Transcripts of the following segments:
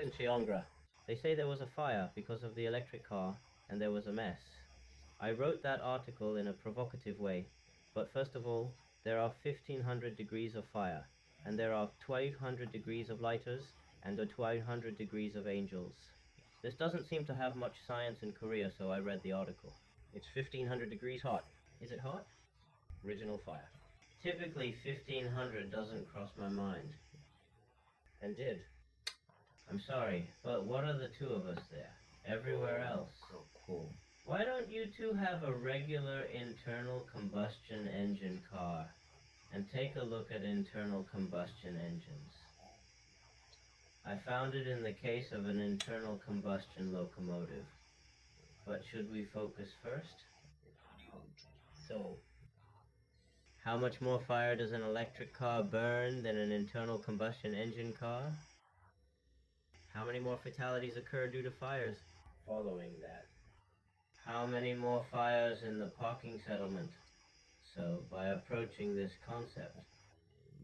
in Chiangra. They say there was a fire because of the electric car, and there was a mess. I wrote that article in a provocative way, but first of all, there are 1500 degrees of fire, and there are 1200 degrees of lighters, and 1200 degrees of angels. This doesn't seem to have much science in Korea, so I read the article. It's 1500 degrees hot. Is it hot? Original fire. Typically 1500 doesn't cross my mind. And did. I'm sorry, but what are the two of us there? Everywhere else. So cool. Why don't you two have a regular internal combustion engine car and take a look at internal combustion engines? I found it in the case of an internal combustion locomotive. But should we focus first? So, how much more fire does an electric car burn than an internal combustion engine car? How many more fatalities occur due to fires? Following that. How many more fires in the parking settlement? So, by approaching this concept,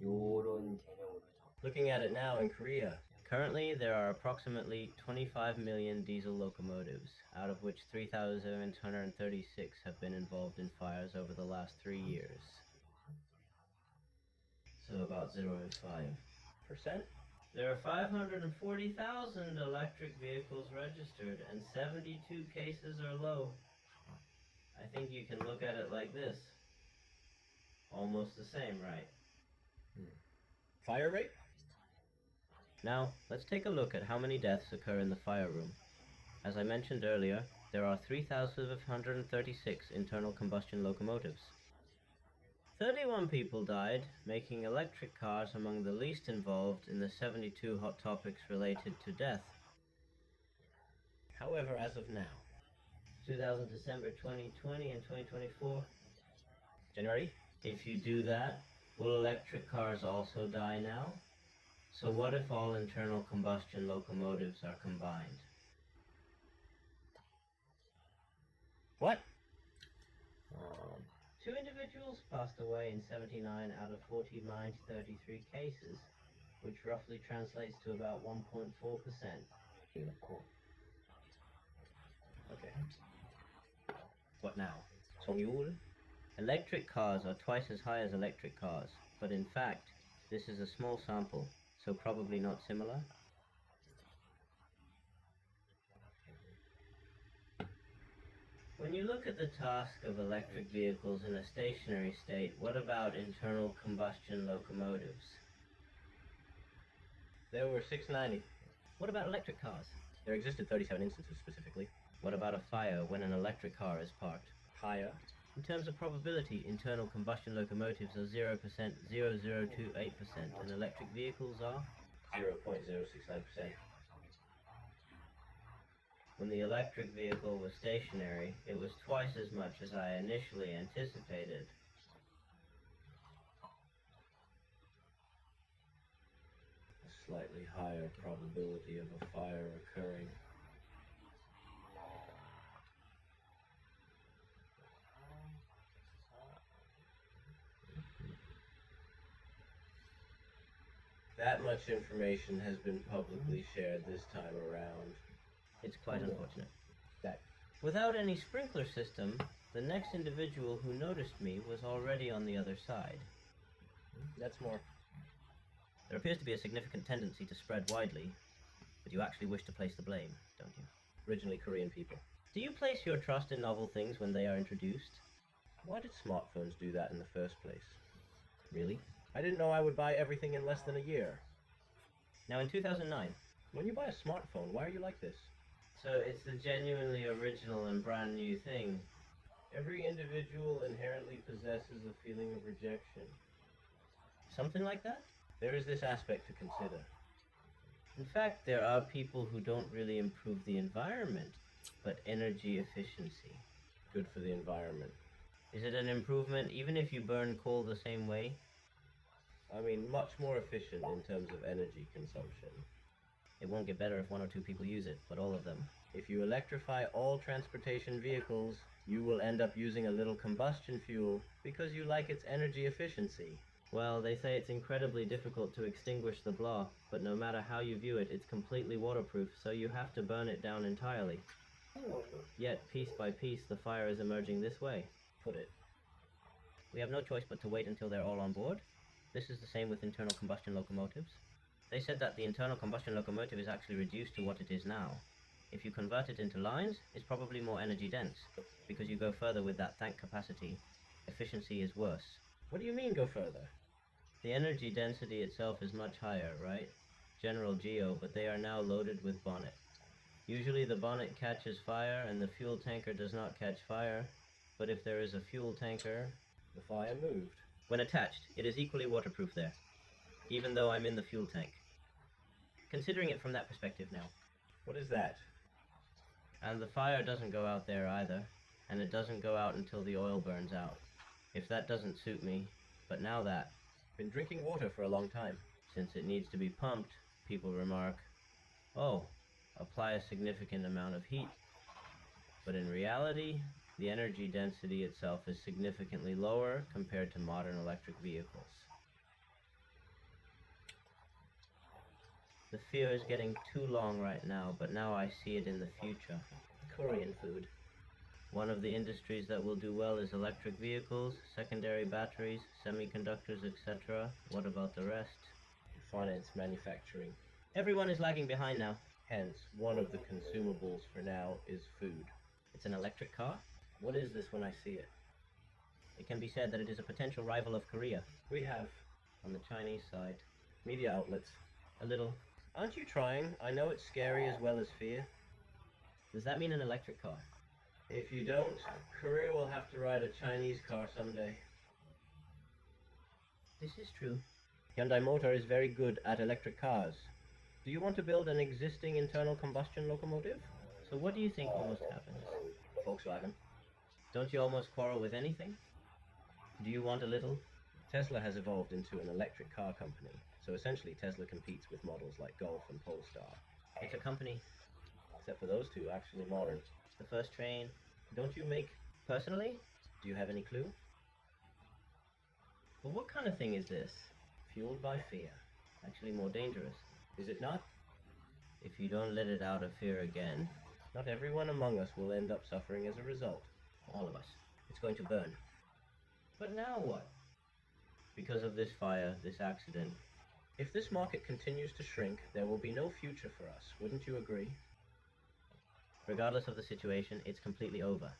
요런 개념으로 looking at it now in Korea. Currently, there are approximately 25 million diesel locomotives, out of which 3,736 have been involved in fires over the last 3 years. So about 0.5%. There are 540,000 electric vehicles registered, and 72 cases are low. I think you can look at it like this. Almost the same, right? Fire rate? Now, let's take a look at how many deaths occur in the fire room. As I mentioned earlier, there are 3,536 internal combustion locomotives. 31 people died, making electric cars among the least involved in the 72 hot topics related to death. However, as of now, 2000 December 2020 and 2024. January? If you do that, will electric cars also die now? So what if all internal combustion locomotives are combined? What? 2 individuals passed away in 79 out of 49 to 33 cases, which roughly translates to about 1.4%. Okay. What now? 성율? Electric cars are twice as high as electric cars, but in fact, this is a small sample, so probably not similar. When you look at the task of electric vehicles in a stationary state, what about internal combustion locomotives? There were 690. What about electric cars? There existed 37 instances specifically. What about a fire when an electric car is parked? Higher. In terms of probability, internal combustion locomotives are 0%, 0.028%, and electric vehicles are 0.069%. When the electric vehicle was stationary, it was twice as much as I initially anticipated. A slightly higher probability of a fire occurring. That much information has been publicly shared this time around. It's quite unfortunate. That Without any sprinkler system, the next individual who noticed me was already on the other side. That's more. There appears to be a significant tendency to spread widely, but you actually wish to place the blame, don't you? Originally Korean people. Do you place your trust in novel things when they are introduced? Why did smartphones do that in the first place? Really? I didn't know I would buy everything in less than a year. Now in 2009, When you buy a smartphone, why are you like this? so it's the genuinely original and brand new thing. Every individual inherently possesses a feeling of rejection. Something like that? There is this aspect to consider. In fact, there are people who don't really improve the environment, but energy efficiency. Good for the environment. Is it an improvement even if you burn coal the same way? I mean, much more efficient in terms of energy consumption. It won't get better if 1 or 2 people use it, but all of them. If you electrify all transportation vehicles, you will end up using a little combustion fuel because you like its energy efficiency. Well, they say it's incredibly difficult to extinguish the blah, but no matter how you view it, it's completely waterproof, so you have to burn it down entirely. Yet, piece by piece, the fire is emerging this way. Put it. We have no choice but to wait until they're all on board. This is the same with internal combustion locomotives. They said that the internal combustion locomotive is actually reduced to what it is now. If you convert it into lines, it's probably more energy dense, because you go further with that tank capacity. Efficiency is worse. What do you mean go further? The energy density itself is much higher, right? General Geo, but they are now loaded with bonnet. Usually the bonnet catches fire and the fuel tanker does not catch fire, but if there is a fuel tanker, The fire moved. when attached, it is equally waterproof there, even though I'm in the fuel tank. Considering it from that perspective now. What is that? And the fire doesn't go out there either, and it doesn't go out until the oil burns out. If that doesn't suit me, but now that, Been drinking water for a long time. since it needs to be pumped, people remark, oh, apply a significant amount of heat. But in reality, the energy density itself is significantly lower compared to modern electric vehicles. The fear is getting too long right now, but now I see it in the future. Korean food. One of the industries that will do well is electric vehicles, secondary batteries, semiconductors, etc. What about the rest? Finance manufacturing. Everyone is lagging behind now. Hence, one of the consumables for now is food. It's an electric car. What is this when I see it? It can be said that it is a potential rival of Korea We have on the Chinese side. media outlets. A little. Aren't you trying? I know it's scary as well as fear. Does that mean an electric car? If you don't, Korea will have to ride a Chinese car someday. This is true. Hyundai Motor is very good at electric cars. Do you want to build an existing internal combustion locomotive? So what do you think almost happens? Volkswagen. Don't you almost quarrel with anything? Do you want a little? Tesla has evolved into an electric car company, so essentially Tesla competes with models like Golf and Polestar. It's a company. Except for those two, actually modern. The first train. Don't you make... Personally? Do you have any clue? Well, what kind of thing is this? Fueled by fear. Actually more dangerous. Is it not? If you don't let it out of fear again, Not everyone among us will end up suffering as a result. all of us. It's going to burn. But now what? Because of this fire, this accident, If this market continues to shrink, there will be no future for us. Wouldn't you agree? regardless of the situation, it's completely over.